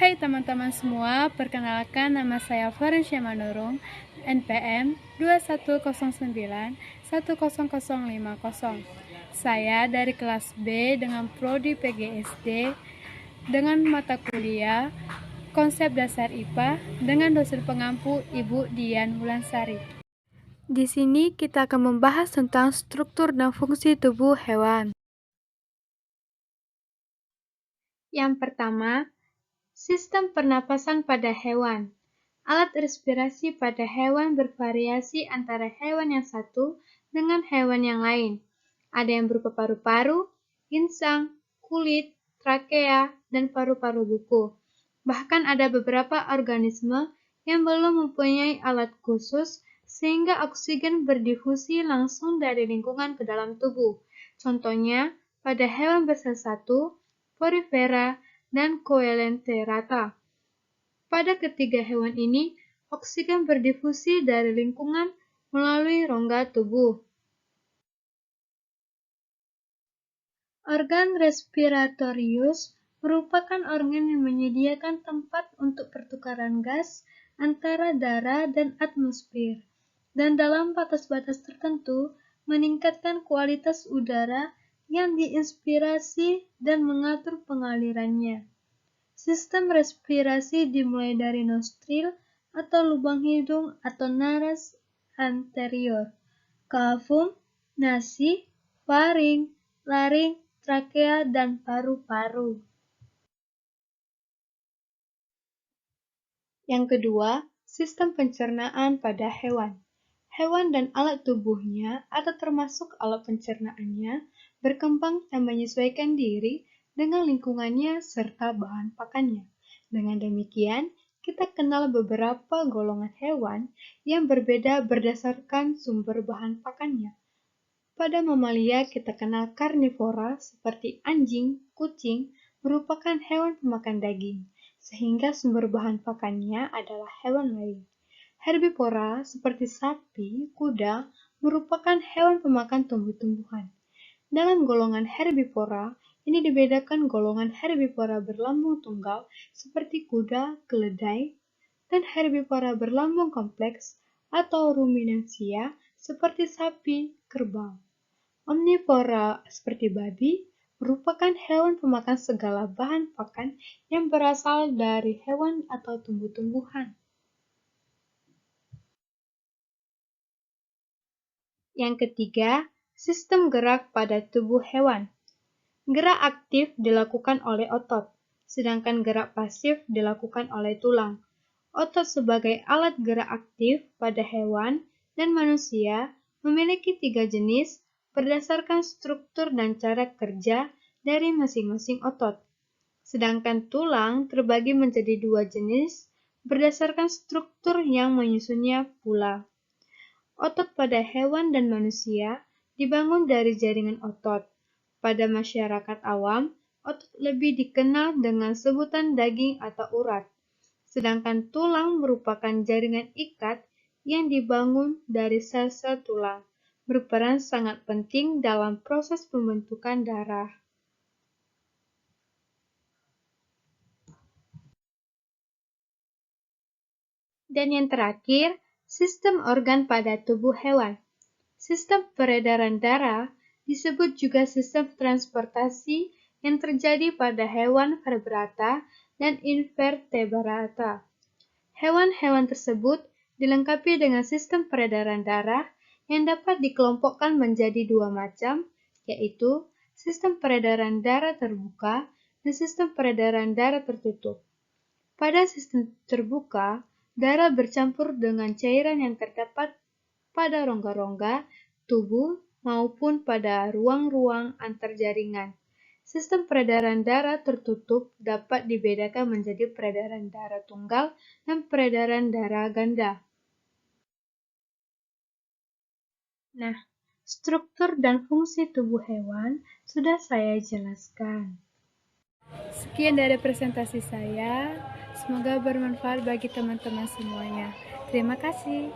Hai teman-teman semua, perkenalkan nama saya Florencia Manurung, NPM 2109100050. Saya dari kelas B dengan prodi PGSD dengan mata kuliah Konsep Dasar IPA dengan dosen pengampu Ibu Dian Wulansari. Di sini kita akan membahas tentang struktur dan fungsi tubuh hewan. Yang pertama, sistem pernapasan pada hewan. Alat respirasi pada hewan bervariasi antara hewan yang satu dengan hewan yang lain. Ada yang berupa paru-paru, insang, kulit, trakea, dan paru-paru buku. Bahkan ada beberapa organisme yang belum mempunyai alat khusus sehingga oksigen berdifusi langsung dari lingkungan ke dalam tubuh. Contohnya, pada hewan bersel satu, Porifera, dan Coelenterata. Pada ketiga hewan ini, oksigen berdifusi dari lingkungan melalui rongga tubuh. Organ respiratorius merupakan organ yang menyediakan tempat untuk pertukaran gas antara darah dan atmosfer, dan dalam batas-batas tertentu meningkatkan kualitas udara yang diinspirasi dan mengatur pengalirannya. Sistem respirasi dimulai dari nostril atau lubang hidung atau nares anterior, cavum, nasi, faring, laring, trakea, dan paru-paru. Yang kedua, sistem pencernaan pada hewan. Hewan dan alat tubuhnya atau termasuk alat pencernaannya berkembang dan menyesuaikan diri dengan lingkungannya serta bahan pakannya. Dengan demikian, kita kenal beberapa golongan hewan yang berbeda berdasarkan sumber bahan pakannya. Pada mamalia kita kenal karnivora seperti anjing, kucing merupakan hewan pemakan daging, sehingga sumber bahan pakannya adalah hewan lain. Herbivora seperti sapi, kuda merupakan hewan pemakan tumbuh-tumbuhan. Dalam golongan herbivora, ini dibedakan golongan herbivora berlambung tunggal seperti kuda, keledai, dan herbivora berlambung kompleks atau ruminansia seperti sapi, kerbau. Omnivora seperti babi merupakan hewan pemakan segala bahan pakan yang berasal dari hewan atau tumbuh-tumbuhan. Yang ketiga, sistem gerak pada tubuh hewan. Gerak aktif dilakukan oleh otot, sedangkan gerak pasif dilakukan oleh tulang. Otot sebagai alat gerak aktif pada hewan dan manusia memiliki 3 jenis berdasarkan struktur dan cara kerja dari masing-masing otot. Sedangkan tulang terbagi menjadi 2 jenis berdasarkan struktur yang menyusunnya pula. Otot pada hewan dan manusia dibangun dari jaringan otot. Pada masyarakat awam, otot lebih dikenal dengan sebutan daging atau urat. Sedangkan tulang merupakan jaringan ikat yang dibangun dari sel-sel tulang, berperan sangat penting dalam proses pembentukan darah. Dan yang terakhir, sistem organ pada tubuh hewan. Sistem peredaran darah disebut juga sistem transportasi yang terjadi pada hewan vertebrata dan invertebrata. Hewan-hewan tersebut dilengkapi dengan sistem peredaran darah yang dapat dikelompokkan menjadi 2 macam, yaitu sistem peredaran darah terbuka dan sistem peredaran darah tertutup. Pada sistem terbuka, darah bercampur dengan cairan yang terdapat pada rongga-rongga tubuh maupun pada ruang-ruang antar jaringan. Sistem peredaran darah tertutup dapat dibedakan menjadi peredaran darah tunggal dan peredaran darah ganda. Nah, struktur dan fungsi tubuh hewan sudah saya jelaskan. Sekian dari presentasi saya. Semoga bermanfaat bagi teman-teman semuanya. Terima kasih.